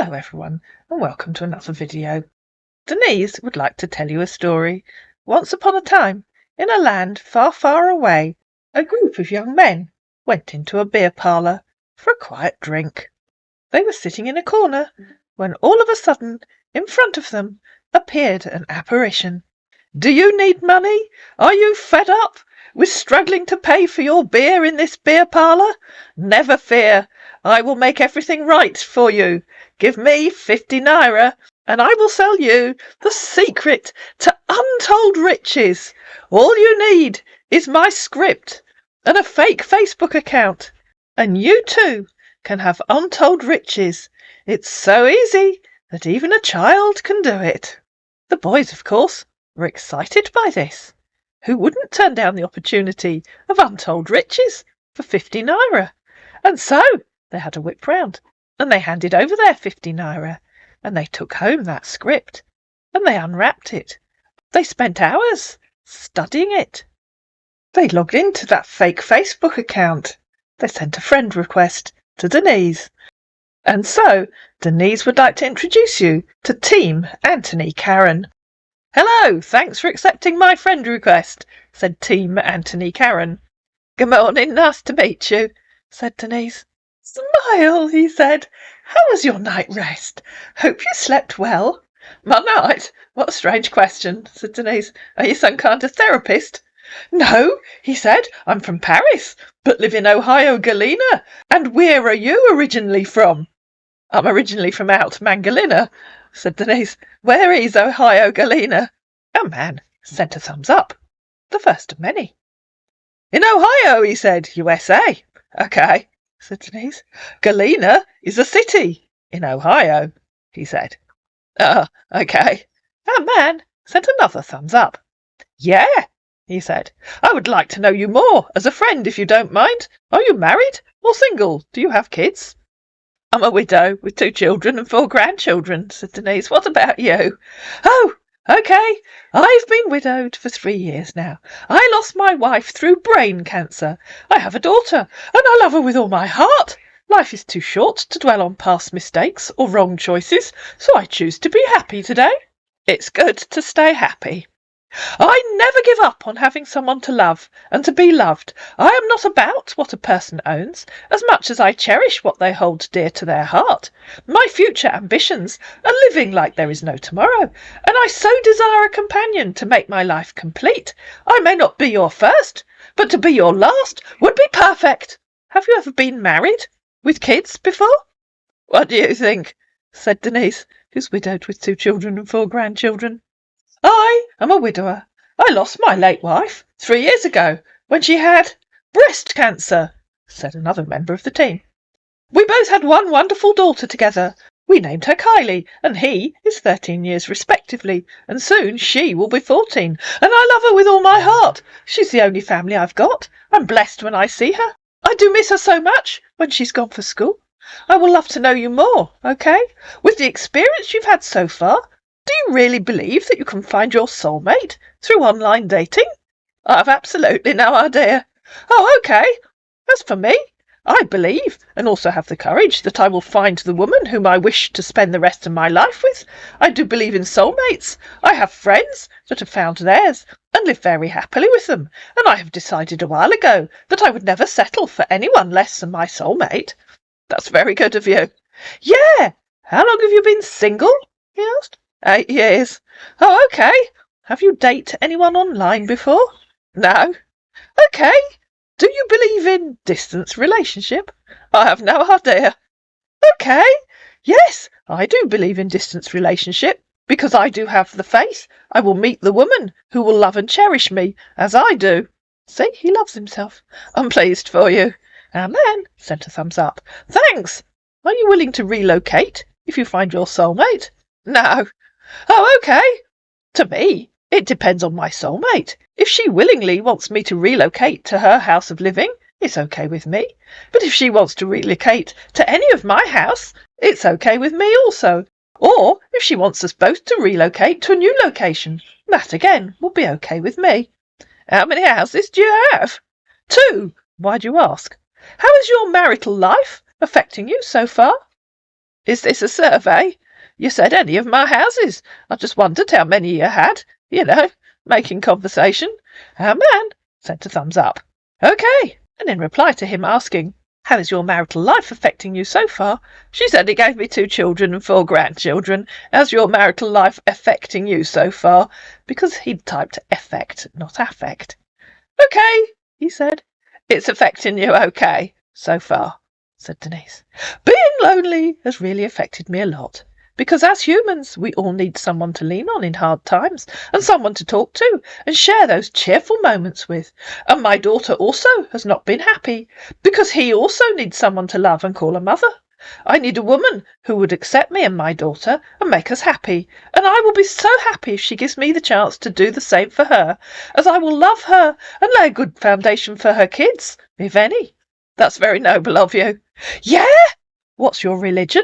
Hello everyone, and welcome to another video. Denise would like to tell you a story. Once upon a time, in a land far, far away, a group of young men went into a beer parlour for a quiet drink. They were sitting in a corner when all of a sudden, in front of them, appeared an apparition. "Do you need money? Are you fed up with struggling to pay for your beer in this beer parlour? Never fear, I will make everything right for you. Give me 50 naira and I will sell you the secret to untold riches. All you need is my script and a fake Facebook account, and you too can have untold riches. It's so easy that even a child can do it." The boys, of course, were excited by this. Who wouldn't turn down the opportunity of untold riches for 50 naira? And so they had a whip round, and they handed over their 50 naira, and they took home that script, and they unwrapped it. They spent hours studying it. They logged into that fake Facebook account. They sent a friend request to Denise. And so Denise would like to introduce you to Team Anthony Karen. "Hello, thanks for accepting my friend request," said Team Anthony Karen. "Good morning, nice to meet you," said Denise. "Smile," he said. "How was your night rest? Hope you slept well." "My night? What a strange question," said Denise. "Are you some kind of therapist?" "No," he said. "I'm from Paris, but live in Ohio, Galena. And where are you originally from?" "I'm originally from out Mangalina," said Denise. "Where is Ohio, Galena?" A man sent a thumbs up, the first of many. "In Ohio," he said. "USA." "Okay," said Denise. "Galena is a city in Ohio," he said. Okay." That man sent another thumbs up. "Yeah," he said. "I would like to know you more as a friend, if you don't mind. Are you married or single? Do you have kids?" "I'm a widow with 2 children and 4 grandchildren," said Denise. "What about you?" "Oh, okay. I've been widowed for 3 years now. I lost my wife through brain cancer. I have a daughter, and I love her with all my heart. Life is too short to dwell on past mistakes or wrong choices, so I choose to be happy today." "It's good to stay happy." "I never give up on having someone to love and to be loved. I am not about what a person owns, as much as I cherish what they hold dear to their heart. My future ambitions are living like there is no tomorrow, and I so desire a companion to make my life complete. I may not be your first, but to be your last would be perfect. Have you ever been married with kids before?" "What do you think?" said Denise, who's widowed with 2 children and 4 grandchildren. "I am a widower. I lost my late wife 3 years ago when she had breast cancer," said another member of the team. "We both had one wonderful daughter together. We named her Kylie, and he is 13 years respectively, and soon she will be 14, and I love her with all my heart. She's the only family I've got. I'm blessed when I see her. I do miss her so much when she's gone for school. I will love to know you more, okay? With the experience you've had so far, do you really believe that you can find your soulmate through online dating?" "I've absolutely no idea." "Oh, okay. As for me, I believe, and also have the courage, that I will find the woman whom I wish to spend the rest of my life with. I do believe in soulmates. I have friends that have found theirs and live very happily with them, and I have decided a while ago that I would never settle for anyone less than my soulmate." "That's very good of you." "Yeah. How long have you been single?" he asked. 8 years. "Oh, okay. Have you dated anyone online before?" "No." "Okay. Do you believe in distance relationship?" "I have no idea." "Okay. Yes, I do believe in distance relationship, because I do have the faith I will meet the woman who will love and cherish me as I do." See, he loves himself. "I'm pleased for you." Our man sent a thumbs up. "Thanks. Are you willing to relocate if you find your soulmate?" "No." "Oh, okay. To me, it depends on my soulmate. If she willingly wants me to relocate to her house of living, it's okay with me. But if she wants to relocate to any of my house, it's okay with me also. Or if she wants us both to relocate to a new location, that again will be okay with me." "How many houses do you have?" "2. Why do you ask? How is your marital life affecting you so far?" Is this a survey? You said any of my houses. I just wondered how many you had. You know, making conversation. Our man sent a thumbs up. Okay. And in reply to him asking, how is your marital life affecting you so far? She said, it gave me 2 children and 4 grandchildren. How's your marital life affecting you so far? Because he'd typed effect, not affect. Okay, he said. It's affecting you okay so far, said Denise. Being lonely has really affected me a lot. Because as humans, we all need someone to lean on in hard times, and someone to talk to, and share those cheerful moments with. And my daughter also has not been happy, because he also needs someone to love and call a mother. I need a woman who would accept me and my daughter and make us happy, and I will be so happy if she gives me the chance to do the same for her, as I will love her and lay a good foundation for her kids, if any. That's very noble of you. Yeah? What's your religion?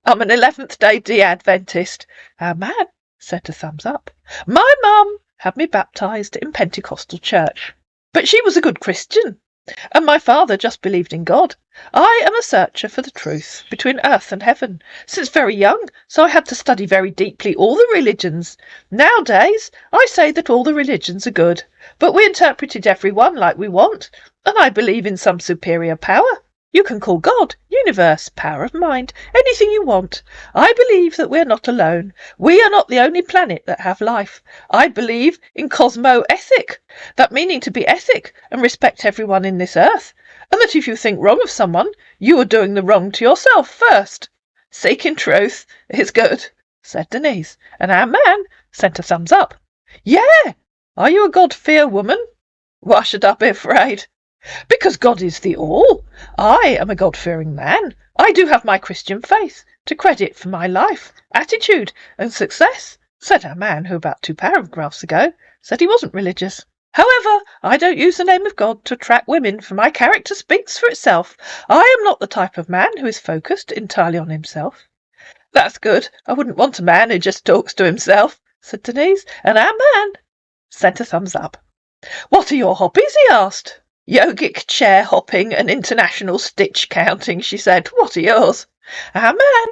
I'm an 11th-day Adventist. Our man sent a thumbs up. My mum had me baptised in Pentecostal church, but she was a good Christian, and my father just believed in God. I am a searcher for the truth between earth and heaven since very young, so I had to study very deeply all the religions. Nowadays, I say that all the religions are good, but we interpreted every one like we want, and I believe in some superior power. You can call God, universe, power of mind, anything you want. I believe that we're not alone. We are not the only planet that have life. I believe in cosmo-ethic, that meaning to be ethic and respect everyone in this earth, and that if you think wrong of someone, you are doing the wrong to yourself first. Seeking truth is good, said Denise, and our man sent a thumbs up. Yeah! Are you a God-fear woman? Why should I be afraid? Because God is the all. I am a God-fearing man. I do have my Christian faith to credit for my life, attitude, and success, said our man who about 2 paragraphs ago said he wasn't religious. However, I don't use the name of God to attract women, for my character speaks for itself. I am not the type of man who is focused entirely on himself. That's good. I wouldn't want a man who just talks to himself, said Denise, and our man sent a thumbs up. What are your hobbies? He asked. Yogic chair hopping and international stitch counting, she said. What are yours? Our man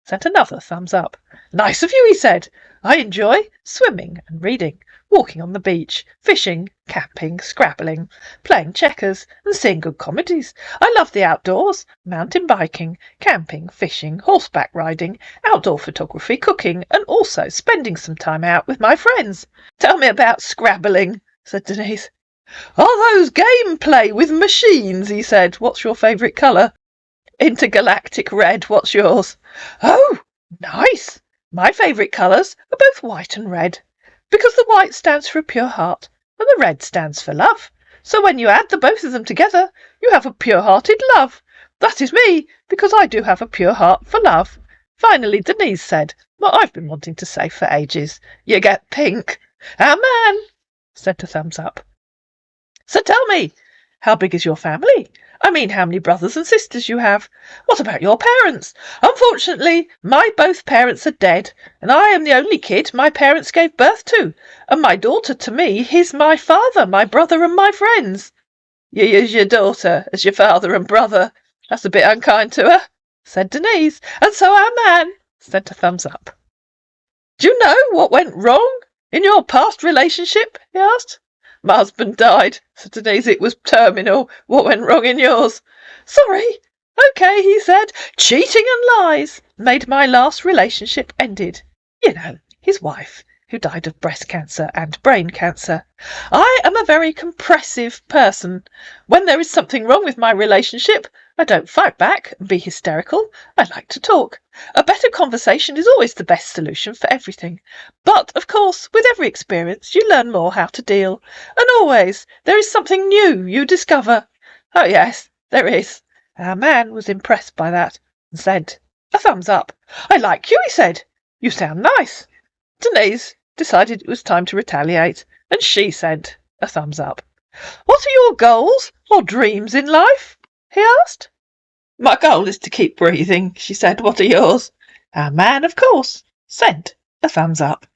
sent another thumbs up. Nice of you, he said. I enjoy swimming and reading, walking on the beach, fishing, camping, scrabbling, playing checkers, and seeing good comedies. I love the outdoors, mountain biking, camping, fishing, horseback riding, outdoor photography, cooking, and also spending some time out with my friends. Tell me about scrabbling, said Denise. Are those gameplay with machines? He said. What's your favourite colour? Intergalactic red. What's yours? Oh, nice. My favourite colours are both white and red, because the white stands for a pure heart and the red stands for love. So when you add the both of them together, you have a pure-hearted love. That is me, because I do have a pure heart for love. Finally, Denise said what I've been wanting to say for ages. You get pink. Our man sent a thumbs up. So tell me, how big is your family? I mean, how many brothers and sisters you have? What about your parents? Unfortunately, my both parents are dead, and I am the only kid my parents gave birth to, and my daughter to me is my father, my brother, and my friends. You use your daughter as your father and brother. That's a bit unkind to her, said Denise, and so our man sent a thumbs up. Do you know what went wrong in your past relationship? He asked. My husband died, said Denise. It was terminal. What went wrong in yours? Sorry. Okay, he said. Cheating and lies made my last relationship ended. You know, his wife, who died of breast cancer and brain cancer. I am a very compressive person. When there is something wrong with my relationship, I don't fight back and be hysterical. I like to talk. A better conversation is always the best solution for everything. But, of course, with every experience, you learn more how to deal. And always there is something new you discover. Oh, yes, there is. Our man was impressed by that and sent a thumbs up. I like you, he said. You sound nice. Denise decided it was time to retaliate, and she sent a thumbs up. What are your goals or dreams in life? He asked. My goal is to keep breathing, she said. What are yours? Our man, of course, sent a thumbs up.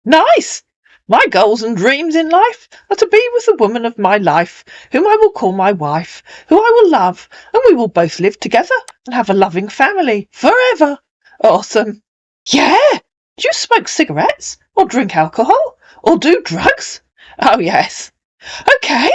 Nice! My goals and dreams in life are to be with the woman of my life, whom I will call my wife, who I will love, and we will both live together and have a loving family forever. Awesome. Yeah. Do you smoke cigarettes or drink alcohol or do drugs? Oh, yes. Okay.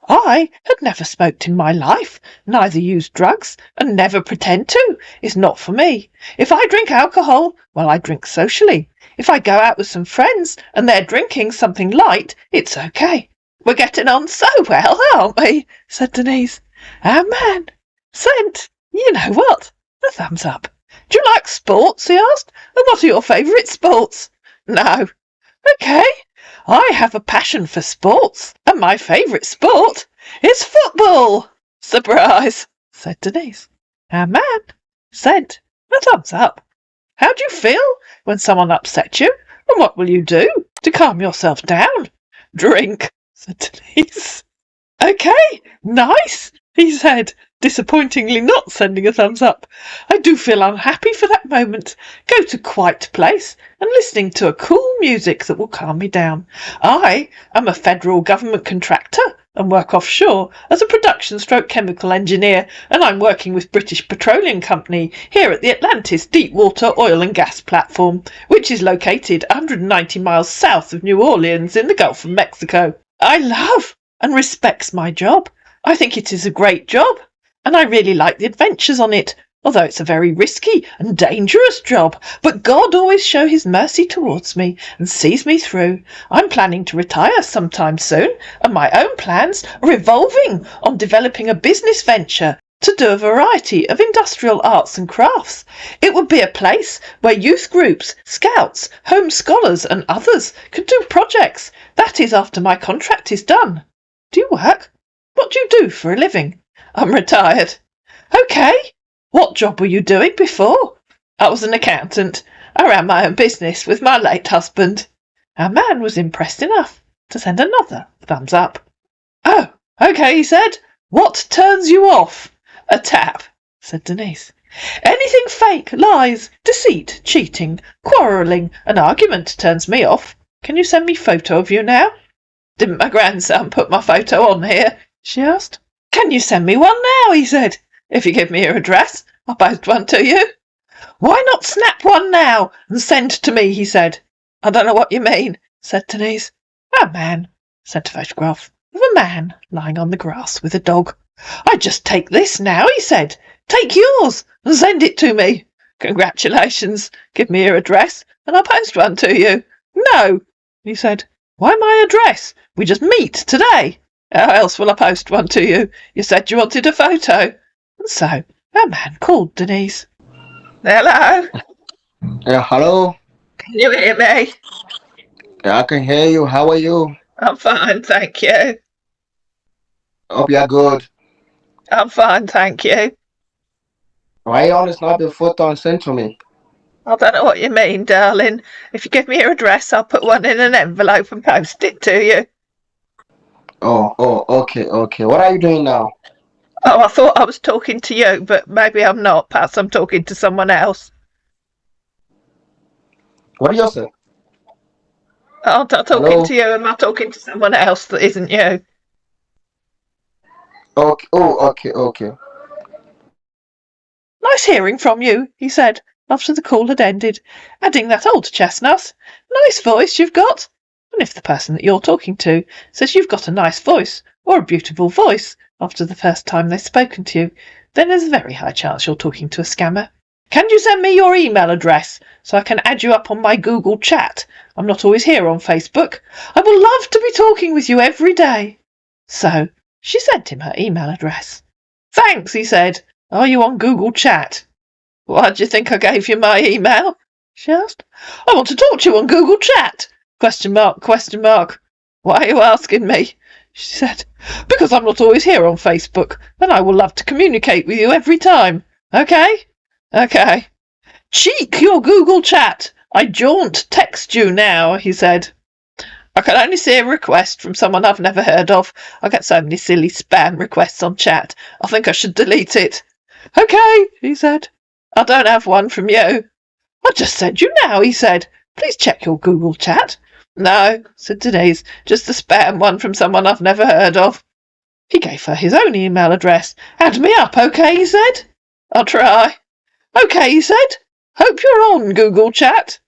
I had never smoked in my life, neither used drugs, and never pretend to. It's not for me. If I drink alcohol, well, I drink socially. If I go out with some friends and they're drinking something light, it's okay. We're getting on so well, aren't we? Said Denise. Our man sent, you know what, a thumbs up. Do you like sports? He asked. And what are your favourite sports? No. Okay. I have a passion for sports, and my favourite sport is football. Surprise, said Denise. Our man sent a thumbs up. How do you feel when someone upsets you, and what will you do to calm yourself down? Drink, said Denise. Okay, nice, he said, disappointingly not sending a thumbs up. I do feel unhappy for that moment. Go to quiet place and listening to a cool music that will calm me down. I am a federal government contractor and work offshore as a production/chemical engineer, and I'm working with British Petroleum Company here at the Atlantis Deepwater Oil and Gas Platform, which is located 190 miles south of New Orleans in the Gulf of Mexico. I love and respect my job. I think it is a great job, and I really like the adventures on it, although it's a very risky and dangerous job. But God always shows his mercy towards me and sees me through. I'm planning to retire sometime soon, and my own plans are revolving on developing a business venture to do a variety of industrial arts and crafts. It would be a place where youth groups, scouts, home scholars and others could do projects. That is after my contract is done. Do you work? What do you do for a living? I'm retired. Okay. What job were you doing before? I was an accountant. I ran my own business with my late husband. Our man was impressed enough to send another thumbs up. Oh, okay, he said. What turns you off? A tap, said Denise. Anything fake, lies, deceit, cheating, quarrelling, and argument turns me off. Can you send me a photo of you now? Didn't my grandson put my photo on here? She asked. Can you send me one now? He said. If you give me your address, I'll post one to you. Why not snap one now and send to me? He said. I don't know what you mean, said Denise. A man sent a photograph of a man lying on the grass with a dog. I just take this now, he said. Take yours and send it to me. Congratulations. Give me your address and I'll post one to you. No, he said. Why my address? We just meet today. How else will I post one to you? You said you wanted a photo. And so a man called Denise. Hello? Yeah, hello. Can you hear me? Yeah, I can hear you. How are you? I'm fine, thank you. Hope you're good. I'm fine, thank you. Why you only snap your photo and send to me? I don't know what you mean, darling. If you give me your address, I'll put one in an envelope and post it to you. Oh, okay. What are you doing now? Oh, I thought I was talking to you, but maybe I'm not. Perhaps I'm talking to someone else. What do you say? I'm not talking Hello? to you. Am I talking to someone else that isn't you? Okay. Oh, okay. Nice hearing from you, he said, after the call had ended, adding that old chestnut. Nice voice you've got. And if the person that you're talking to says you've got a nice voice or a beautiful voice after the first time they've spoken to you, then there's a very high chance you're talking to a scammer. Can you send me your email address so I can add you up on my Google chat? I'm not always here on Facebook. I would love to be talking with you every day. So she sent him her email address. Thanks, he said. Are you on Google Chat? Why do you think I gave you my email? She asked. I want to talk to you on Google Chat. Question mark. Why are you asking me? She said. Because I'm not always here on Facebook, and I will love to communicate with you every time. Okay? Okay. Cheek your Google Chat. I jaunt text you now, he said. I can only see a request from someone I've never heard of. I get so many silly spam requests on chat. I think I should delete it. Okay, he said. I don't have one from you. I just sent you now, he said. Please check your Google Chat. No, said Denise, just a spam one from someone I've never heard of. He gave her his own email address. Add me up, okay, he said. I'll try. Okay, he said. Hope you're on Google Chat.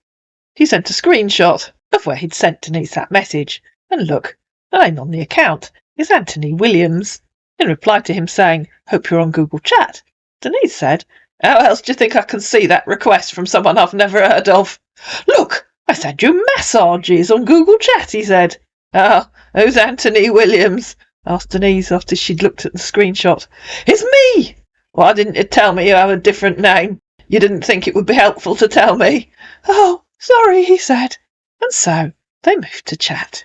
He sent a screenshot of where he'd sent Denise that message. And look, the name on the account is Anthony Williams. In reply to him saying, hope you're on Google Chat, Denise said, how else do you think I can see that request from someone I've never heard of? Look, I send you massages on Google Chat, he said. Oh, who's Anthony Williams? Asked Denise after she'd looked at the screenshot. It's me! Why didn't you tell me you have a different name? You didn't think it would be helpful to tell me? Oh, sorry, he said. And so they moved to Chat.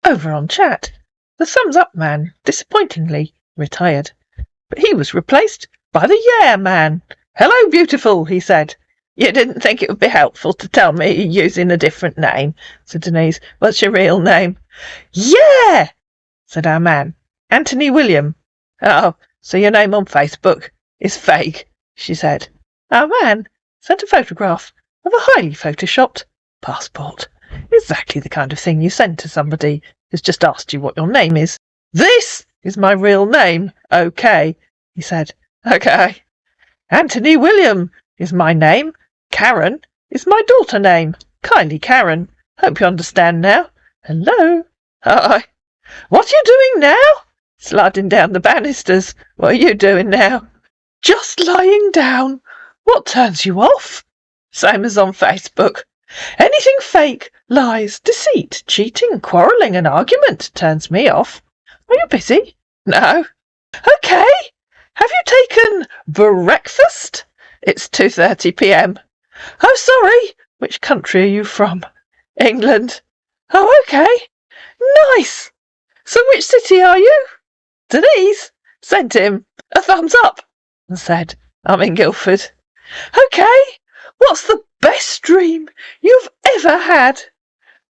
Over on Chat, the thumbs up man, disappointingly, retired. But he was replaced by the yeah man. Hello, beautiful, he said. You didn't think it would be helpful to tell me you're using a different name, said Denise. What's your real name? Yeah, said our man. Anthony William. Oh, so your name on Facebook is fake, she said. Our man sent a photograph of a highly photoshopped passport. Exactly the kind of thing you send to somebody who's just asked you what your name is. This is my real name, okay, he said. Okay. Anthony William is my name. Karen is my daughter name. Kylie Karen. Hope you understand now. Hello. Hi. What are you doing now? Sliding down the banisters. What are you doing now? Just lying down. What turns you off? Same as on Facebook. Anything fake, lies, deceit, cheating, quarrelling and argument turns me off. Are you busy? No. Okay. Have you taken breakfast? It's 2:30 p.m. Oh, sorry. Which country are you from? England. Oh, okay. Nice. So which city are you? Denise sent him a thumbs up and said, I'm in Guildford. Okay. What's the best dream you've ever had?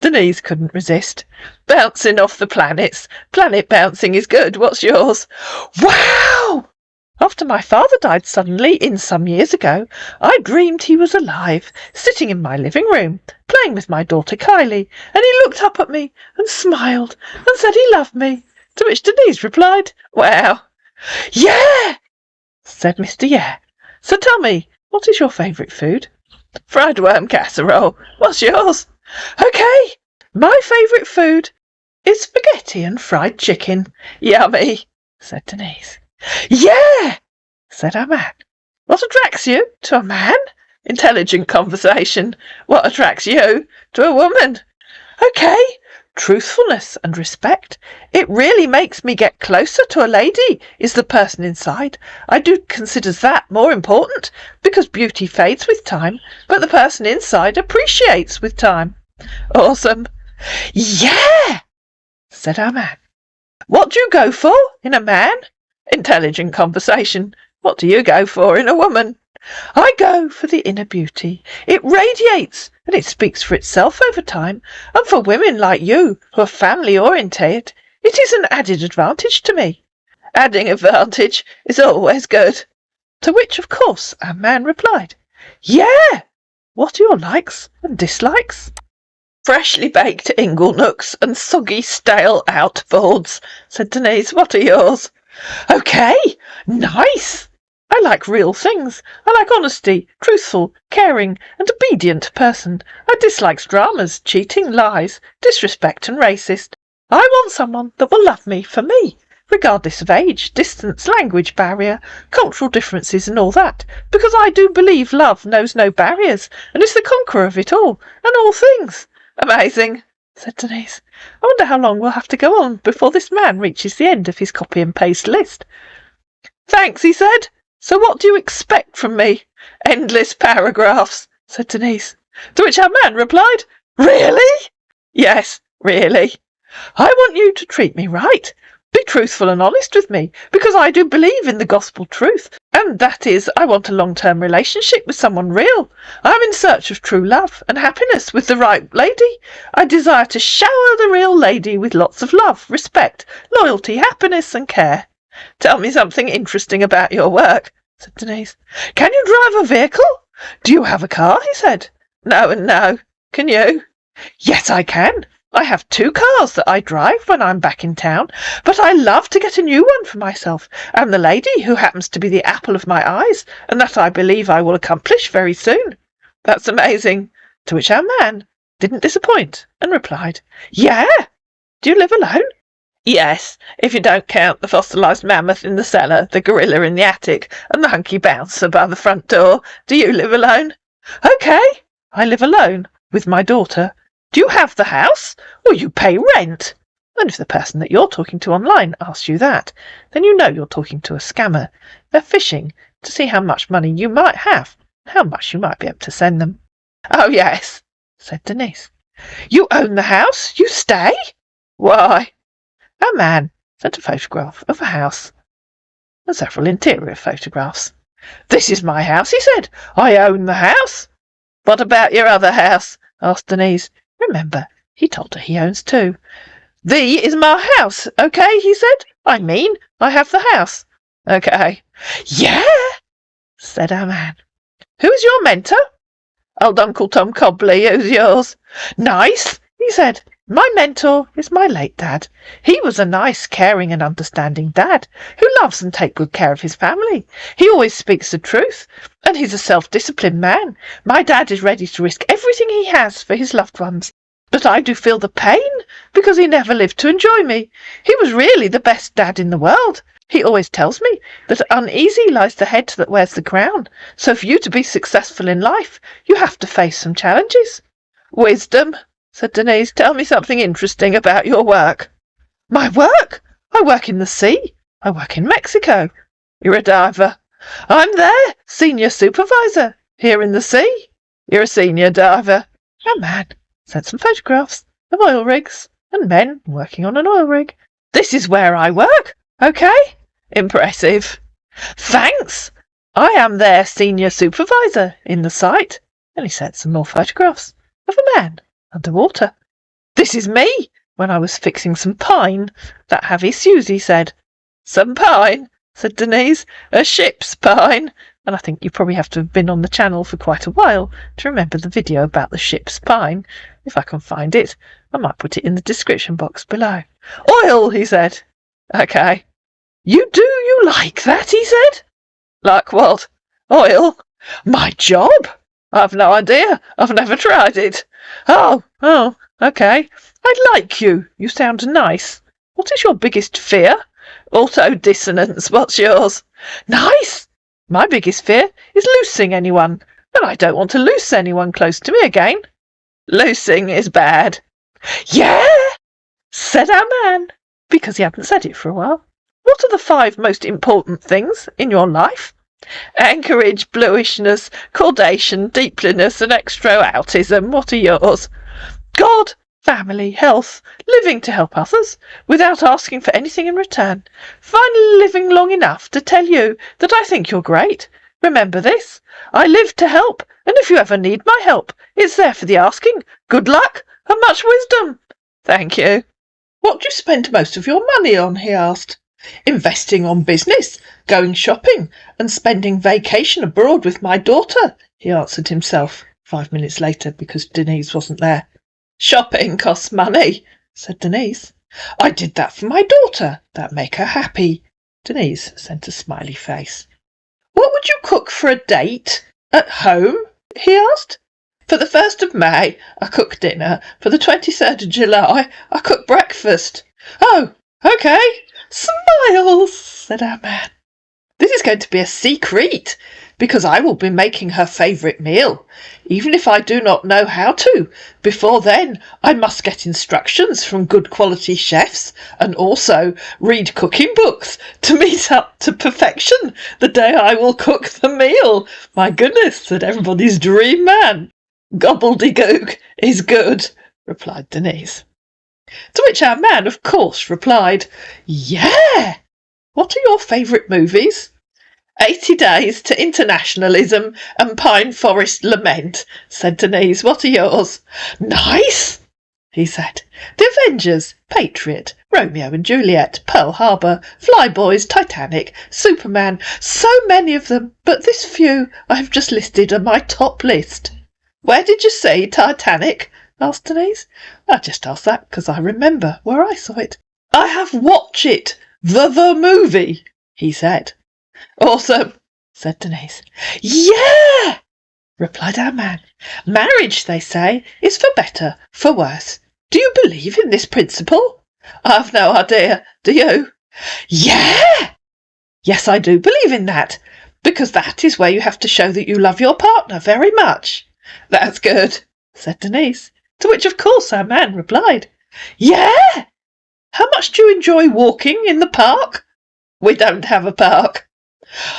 Denise couldn't resist. Bouncing off the planets. Planet bouncing is good. What's yours? Wow! After my father died suddenly some years ago, I dreamed he was alive, sitting in my living room, playing with my daughter Kylie, and he looked up at me and smiled and said he loved me, to which Denise replied, wow. Yeah, said Mr. Yeah. So tell me, what is your favourite food? Fried worm casserole. What's yours? Okay, my favourite food is spaghetti and fried chicken. Yummy, said Denise. Yeah, said our man. What attracts you to a man? Intelligent conversation. What attracts you to a woman? Okay, truthfulness and respect. It really makes me get closer to a lady, is the person inside. I do consider that more important, because beauty fades with time, but the person inside appreciates with time. Awesome. Yeah, said our man. What do you go for in a man? Intelligent conversation. What do you go for in a woman? I go for the inner beauty. It radiates and it speaks for itself over time. And for women like you, who are family orientated, it is an added advantage to me. Adding advantage is always good. To which, of course, our man replied, yeah! What are your likes and dislikes? Freshly baked inglenooks and soggy stale outboards, said Denise. What are yours? Okay, nice. I like real things. I like honesty, truthful, caring and obedient person. I dislike dramas, cheating, lies, disrespect and racist. I want someone that will love me for me, regardless of age, distance, language barrier, cultural differences and all that, because I do believe love knows no barriers and is the conqueror of it all and all things. Amazing, said Denise. I wonder how long we'll have to go on before this man reaches the end of his copy and paste list. Thanks, he said. So what do you expect from me? Endless paragraphs, said Denise. To which our man replied, really? Yes, really. I want you to treat me right. Be truthful and honest with me, because I do believe in the gospel truth, and that is, I want a long-term relationship with someone real. I am in search of true love and happiness with the right lady. I desire to shower the real lady with lots of love, respect, loyalty, happiness and care. Tell me something interesting about your work, said Denise. Can you drive a vehicle? Do you have a car? He said. No and no. Can you? Yes, I can. I have 2 cars that I drive when I'm back in town, but I love to get a new one for myself and the lady who happens to be the apple of my eyes, and that I believe I will accomplish very soon." "That's amazing." To which our man didn't disappoint and replied, "Yeah." "Do you live alone?" "Yes, if you don't count the fossilised mammoth in the cellar, the gorilla in the attic, and the hunky bouncer by the front door. Do you live alone?" "Okay, I live alone with my daughter." "Do you have the house, or you pay rent?" And if the person that you're talking to online asks you that, then you know you're talking to a scammer. They're fishing to see how much money you might have, how much you might be able to send them. "Oh yes," said Denise. "You own the house? You stay?" "Why?" Our man sent a photograph of a house and several interior photographs. "This is my house," he said. "I own the house." "What about your other house?" asked Denise. Remember, he told her he owns 2. "The is my house, okay," he said. "I mean, I have the house." "Okay." "Yeah," said our man. "Who is your mentor?" "Old Uncle Tom Cobley. Who's yours?" "Nice," he said. "My mentor is my late dad. He was a nice, caring and understanding dad who loves and takes good care of his family. He always speaks the truth, and he's a self-disciplined man. My dad is ready to risk everything he has for his loved ones. But I do feel the pain because he never lived to enjoy me. He was really the best dad in the world. He always tells me that uneasy lies the head that wears the crown. So for you to be successful in life, you have to face some challenges." "Wisdom," said Denise. "Tell me something interesting about your work." "My work? I work in the sea. I work in Mexico." "You're a diver." "I'm there, senior supervisor. Here in the sea." "You're a senior diver." Our man sent some photographs of oil rigs and men working on an oil rig. "This is where I work, okay?" "Impressive." "Thanks. I am their senior supervisor in the site." And he sent some more photographs of a man underwater. "This is me when I was fixing some pine that have issues," he said. "Some pine?" said Denise. "A ship's pine?" And I think you probably have to have been on the channel for quite a while to remember the video about the ship's pine. If I can find it, I might put it in the description box below. "Oil," he said. "Okay." You like that?" he said. "Like what?" "Oil." "My job?" "I've no idea. I've never tried it." Oh, okay. "I like you. You sound nice. What is your biggest fear?" "Auto dissonance. What's yours?" "Nice. My biggest fear is losing anyone, and I don't want to lose anyone close to me again." "Losing is bad." "Yeah," said our man, because he hadn't said it for a while. "What are the 5 most important things in your life?" "Anchorage, bluishness, caudation, deepliness, and extra-autism. What are yours?" "God, family, health, living to help others without asking for anything in return. Finally living long enough to tell you that I think you're great. Remember this, I live to help, and if you ever need my help, it's there for the asking. Good luck and much wisdom." "Thank you." "What do you spend most of your money on?" he asked. "Investing on business, going shopping, and spending vacation abroad with my daughter," he answered himself 5 minutes later because Denise wasn't there. "Shopping costs money," said Denise. "I did that for my daughter. That make her happy." Denise sent a smiley face. "What would you cook for a date? At home?" he asked. "For the 1st of May, I cook dinner. For the 23rd of July, I cook breakfast." "Oh, okay." "Smiles," said our man. "This is going to be a secret, because I will be making her favourite meal, even if I do not know how to. Before then, I must get instructions from good quality chefs, and also read cooking books to meet up to perfection the day I will cook the meal." "My goodness," said everybody's dream man. "Gobbledygook is good," replied Denise. To which our man, of course, replied, "Yeah." "What are your favourite movies?" 80 Days to Internationalism and Pine Forest Lament," said Denise. "What are yours?" "Nice," he said. "The Avengers, Patriot, Romeo and Juliet, Pearl Harbor, Flyboys, Titanic, Superman, so many of them, but this few I have just listed are my top list." "Where did you see Titanic?" asked Denise. I just asked that because I remember where I saw it. I have watched it, the movie, he said. Awesome, said Denise. Yeah, replied our man. Marriage, they say, is for better, for worse. Do you believe in this principle? I've no idea. Do you? Yeah! Yes, I do believe in that, because that is where you have to show that you love your partner very much. That's good, said Denise, to which of course our man replied, yeah! How much do you enjoy walking in the park? We don't have a park.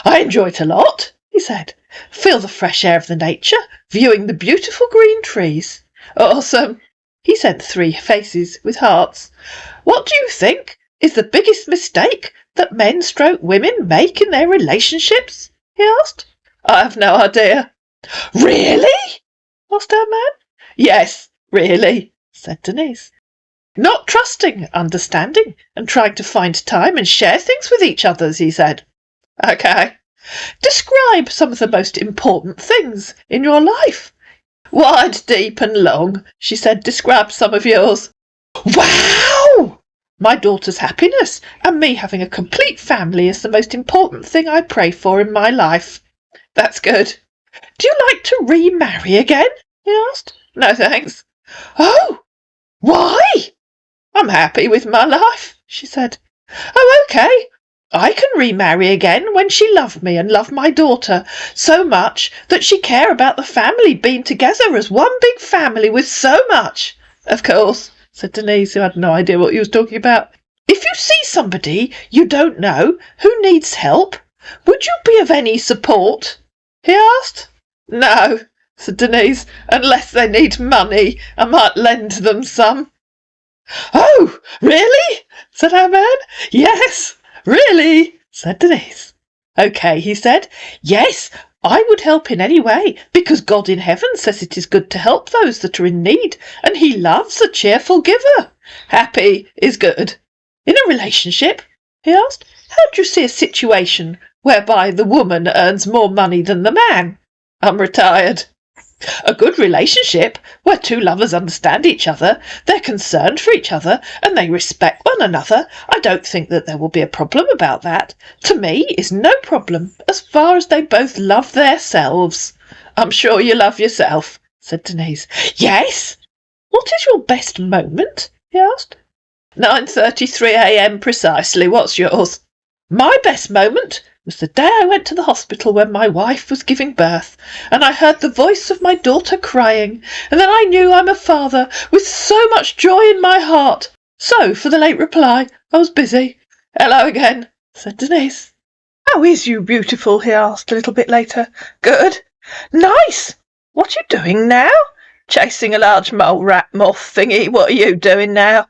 I enjoy it a lot, he said. Feel the fresh air of the nature, viewing the beautiful green trees. Awesome. He sent 3 faces with hearts. What do you think is the biggest mistake that men/women make in their relationships? He asked. I have no idea. Really? asked our man. Yes, really, said Denise. Not trusting, understanding, and trying to find time and share things with each other, he said. Okay. Describe some of the most important things in your life. Wide, deep and long, she said. Describe some of yours. Wow! My daughter's happiness and me having a complete family is the most important thing I pray for in my life. That's good. Do you like to remarry again? He asked. No, thanks. Oh, why? I'm happy with my life, she said. Oh, okay. I can remarry again when she loved me and loved my daughter so much that she care about the family being together as one big family with so much. Of course, said Denise, who had no idea what he was talking about. If you see somebody you don't know who needs help, would you be of any support? He asked. No, said Denise, unless they need money. I might lend them some. Oh, really? said our man. Yes, really, said Denise. Okay, he said. Yes, I would help in any way, because God in heaven says it is good to help those that are in need, and he loves a cheerful giver. Happy is good. In a relationship, he asked, how do you see a situation whereby the woman earns more money than the man? I'm retired. A good relationship, where 2 lovers understand each other, they're concerned for each other, and they respect one another. I don't think that there will be a problem about that. To me, is no problem, as far as they both love theirselves. I'm sure you love yourself, said Denise. Yes. What is your best moment? He asked. 9:33 a.m. precisely. What's yours? My best moment was the day I went to the hospital when my wife was giving birth, and I heard the voice of my daughter crying, and then I knew I'm a father with so much joy in my heart. So, for the late reply, I was busy. Hello again, said Denise. How is you, beautiful? He asked a little bit later. Good. Nice. What are you doing now? Chasing a large mole rat moth thingy. What are you doing now?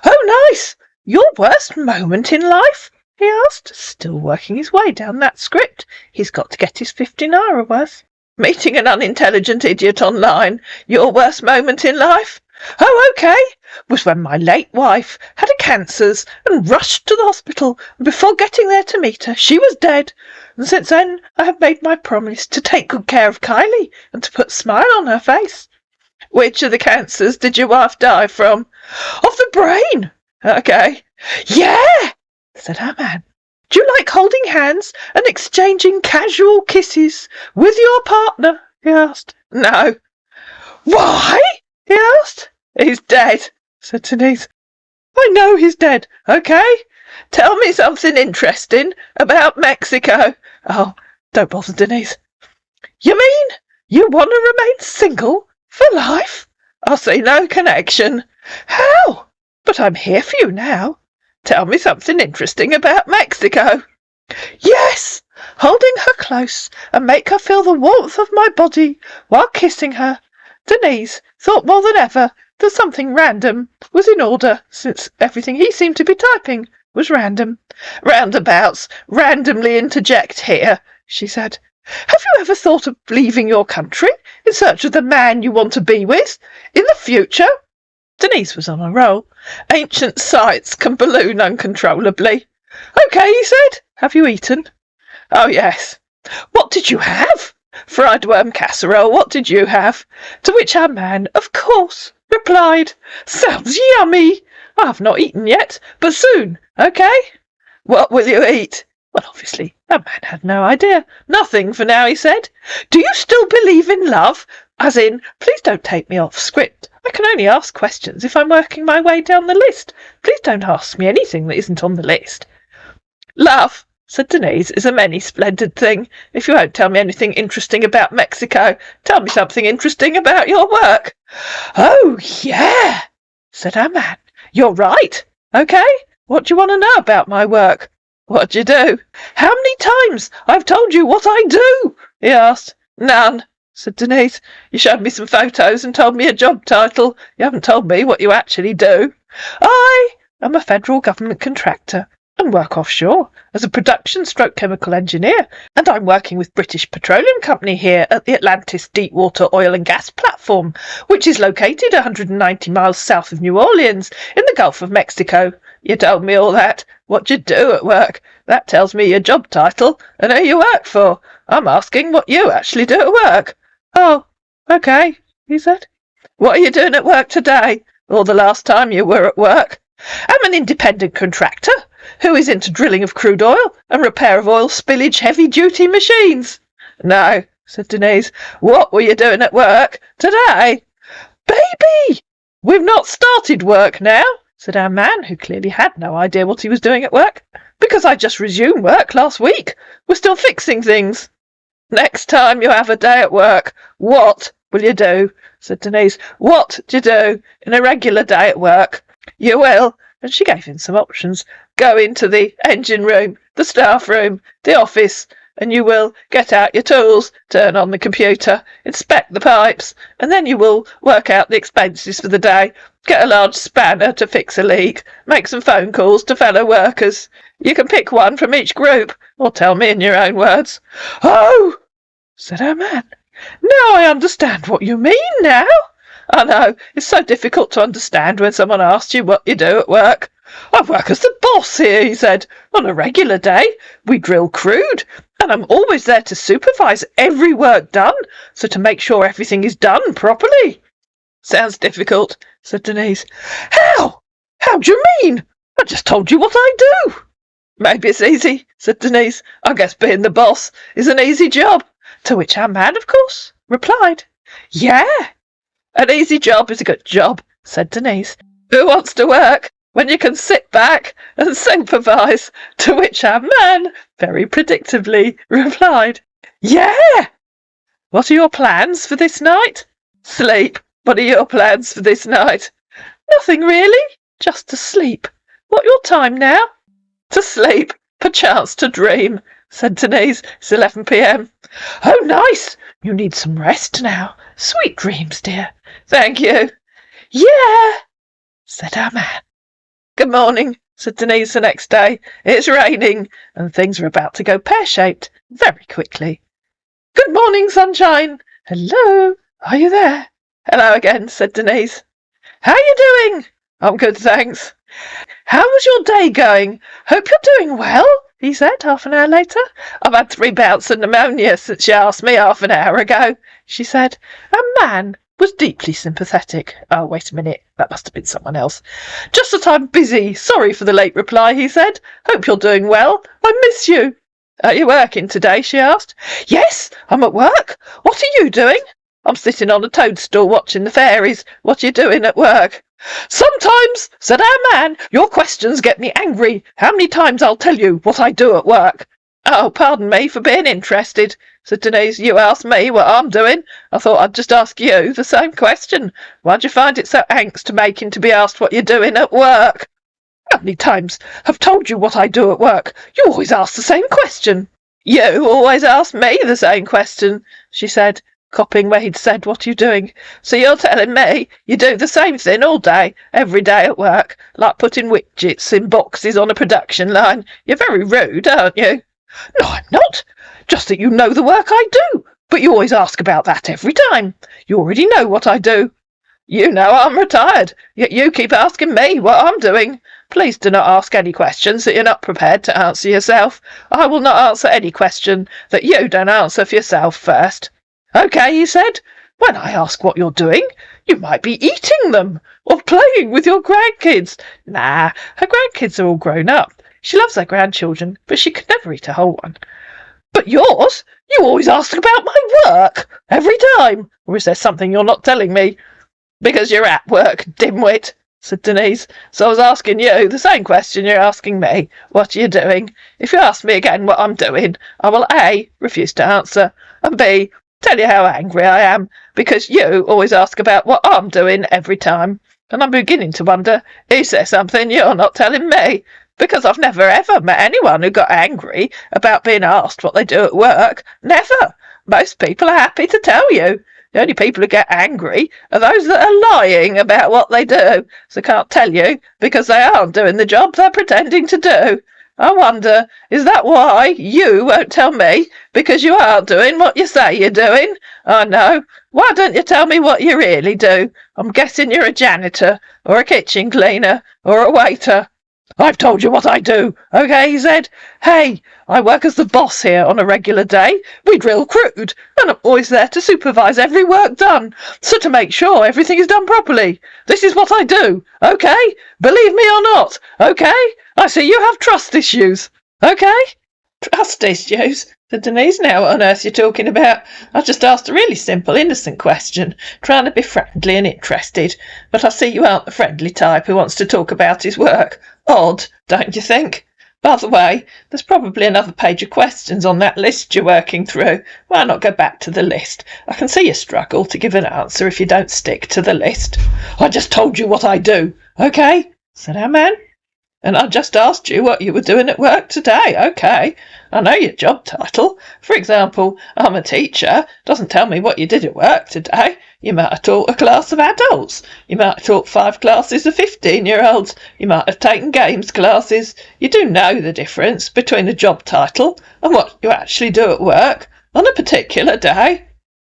Oh, nice. Your worst moment in life? He asked, still working his way down that script. He's got to get his 50 naira worth. Meeting an unintelligent idiot online. Your worst moment in life? Oh, okay. Was when my late wife had a cancers and rushed to the hospital, and before getting there to meet her, she was dead. And since then, I have made my promise to take good care of Kylie and to put a smile on her face. Which of the cancers did your wife die from? Of the brain. Okay. Yeah, said our man. Do you like holding hands and exchanging casual kisses with your partner? He asked. No. Why? He asked. He's dead, said Denise. I know he's dead. Okay. Tell me something interesting about Mexico. Oh, don't bother, Denise. You mean you want to remain single for life? I see no connection. How? But I'm here for you now. Tell me something interesting about Mexico. Yes, holding her close and make her feel the warmth of my body while kissing her. Denise thought more than ever that something random was in order, since everything he seemed to be typing was random. Roundabouts randomly interject here, she said. Have you ever thought of leaving your country in search of the man you want to be with in the future? Denise was on a roll. Ancient sites can balloon uncontrollably. Okay, he said. Have you eaten? Oh, yes. What did you have? Fried worm casserole. What did you have? To which our man, of course, replied, "Sounds yummy. I have not eaten yet, but soon, okay? What will you eat?" Well, obviously, that man had no idea. "Nothing for now," he said. "Do you still believe in love? As in, please don't take me off script. I can only ask questions if I'm working my way down the list. Please don't ask me anything that isn't on the list." "Love," said Denise, "is a many splendid thing. If you won't tell me anything interesting about Mexico, tell me something interesting about your work." "Oh, yeah," said our man. "You're right. Okay, what do you want to know about my work?" "What do you do?" "How many times I've told you what I do?" he asked. "None," said Denise. "You showed me some photos and told me a job title. You haven't told me what you actually do." "I am a federal government contractor and work offshore as a production/chemical engineer, and I'm working with British Petroleum Company here at the Atlantis Deepwater Oil and Gas Platform, which is located 190 miles south of New Orleans in the Gulf of Mexico." "You told me all that. What do you do at work? That tells me your job title and who you work for. I'm asking what you actually do at work." "Oh, okay," he said. "What are you doing at work today, or the last time you were at work?" "I'm an independent contractor who is into drilling of crude oil and repair of oil spillage heavy-duty machines." "No," said Denise. "What were you doing at work today?" "Baby! We've not started work now," said our man, who clearly had no idea what he was doing at work, "because I just resumed work last week. We're still fixing things." "Next time you have a day at work, what will you do?" said Denise. "What do you do in a regular day at work?" "You will," and she gave him some options, "go into the engine room, the staff room, the office, and you will get out your tools, turn on the computer, inspect the pipes, and then you will work out the expenses for the day, get a large spanner to fix a leak, make some phone calls to fellow workers. You can pick one from each group, or tell me in your own words." "Oh," said our man, "now I understand what you mean now." "I know, it's so difficult to understand when someone asks you what you do at work." "I work as the boss here," he said. "On a regular day, we drill crude, and I'm always there to supervise every work done, so to make sure everything is done properly." "Sounds difficult," said Denise. "How? How do you mean? I just told you what I do." "Maybe it's easy," said Denise. "I guess being the boss is an easy job." To which our man, of course, replied, "Yeah, an easy job is a good job," said Denise. "Who wants to work when you can sit back and supervise?" To which our man, very predictably, replied, "Yeah." "What are your plans for this night?" "Sleep. What are your plans for this night?" "Nothing really, just to sleep. What your time now?" "To sleep, perchance to dream," said Denise. "It's 11 p.m. "Oh, nice. You need some rest now. Sweet dreams, dear." "Thank you." "Yeah," said our man. "Good morning," said Denise the next day. "It's raining, and things are about to go pear-shaped very quickly." "Good morning, sunshine." "Hello, are you there?" "Hello again," said Denise. "How you doing?" "I'm good, thanks." "How was your day going? Hope you're doing well," he said half an hour later. "I've had 3 bouts of pneumonia since you asked me half an hour ago," she said. Our man was deeply sympathetic. "Oh, wait a minute, that must have been someone else." "Just that I'm busy. Sorry for the late reply," he said. "Hope you're doing well. I miss you." "Are you working today?" she asked. "Yes, I'm at work. What are you doing?" "I'm sitting on a toadstool watching the fairies. What are you doing at work?" "Sometimes," said our man, "your questions get me angry. How many times I'll tell you what I do at work?" "Oh, pardon me for being interested," said Denise. "You asked me what I'm doing. I thought I'd just ask you the same question. Why'd you find it so angst making to be asked what you're doing at work?" "How many times have told you what I do at work? You always ask the same question." "You always ask me the same question," she said, copying where he'd said, "What are you doing?" "So you're telling me you do the same thing all day, every day at work, like putting widgets in boxes on a production line. You're very rude, aren't you?" "No, I'm not. Just that you know the work I do. But you always ask about that every time. You already know what I do." "You know I'm retired, yet you keep asking me what I'm doing. Please do not ask any questions that you're not prepared to answer yourself. I will not answer any question that you don't answer for yourself first." "Okay," he said. "When I ask what you're doing, You might be eating them or playing with your grandkids. Nah, her grandkids are all grown up. She loves her grandchildren, but she could never eat a whole one. But yours? You always ask about my work, every time. Or is there something you're not telling me? Because you're at work, dimwit, said Denise. So I was asking you the same question you're asking me. What are you doing? If you ask me again what I'm doing, I will A, refuse to answer, and B, tell you how angry I am, because you always ask about what I'm doing every time. And I'm beginning to wonder, is there something you're not telling me? Because I've never ever met anyone who got angry about being asked what they do at work. Never. Most people are happy to tell you. The only people who get angry are those that are lying about what they do, so can't tell you because they aren't doing the job they're pretending to do. I wonder, is that why you won't tell me? Because you aren't doing what you say you're doing? I know. Why don't you tell me what you really do? I'm guessing you're a janitor, or a kitchen cleaner, or a waiter. I've told you what I do, okay, he said. Hey, I work as the boss here on a regular day. We drill crude, and I'm always there to supervise every work done, so to make sure everything is done properly. This is what I do, okay? Believe me or not, okay? I see you have trust issues, okay? Trust issues? Said Denise. Now what on earth you're talking about? I just asked a really simple, innocent question, trying to be friendly and interested, but I see you aren't the friendly type who wants to talk about his work. Odd, don't you think? By the way, there's probably another page of questions on that list you're working through. Why not go back to the list? I can see you struggle to give an answer if you don't stick to the list. I just told you what I do, okay? Said our man. And I just asked you what you were doing at work today, okay? I know your job title. For example, I'm a teacher. Doesn't tell me what you did at work today. You might have taught a class of adults. You might have taught 5 classes of 15-year-olds. You might have taken games classes. You do know the difference between a job title and what you actually do at work on a particular day.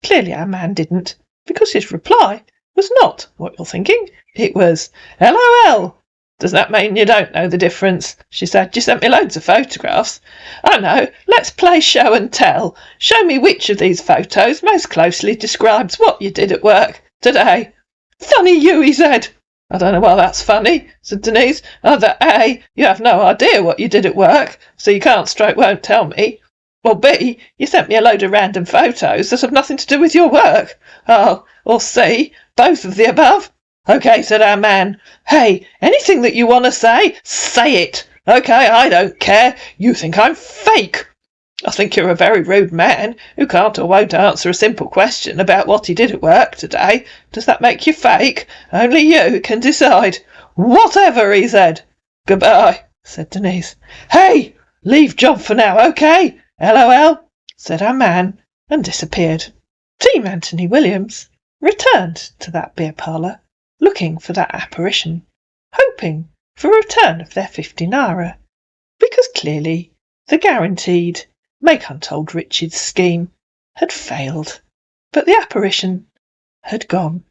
Clearly our man didn't, because his reply was not what you're thinking. It was, LOL. Does that mean you don't know the difference? She said. You sent me loads of photographs. I know. Let's play show and tell. Show me which of these photos most closely describes what you did at work today. Funny you, he said. I don't know why that's funny, said Denise. Either A, you have no idea what you did at work, so you can't stroke won't tell me. Or B, you sent me a load of random photos that have nothing to do with your work. Oh, or C, both of the above. Okay, said our man. Hey, anything that you want to say it. Okay, I don't care. You think I'm fake. I think you're a very rude man who can't or won't answer a simple question about what he did at work today. Does that make you fake? Only you can decide. Whatever, he said. Goodbye, said Denise. Hey, leave job for now, okay? LOL, said our man, and disappeared. Team Anthony Williams returned to that beer parlour, looking for that apparition, hoping for a return of their 50 naira, because clearly the guaranteed make untold riches scheme had failed, but the apparition had gone,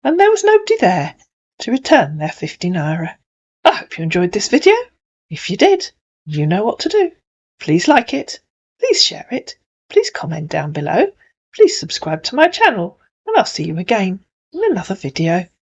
and there was nobody there to return their 50 naira. I hope you enjoyed this video. If you did, you know what to do. Please like it, please share it, please comment down below, please subscribe to my channel, and I'll see you again in another video.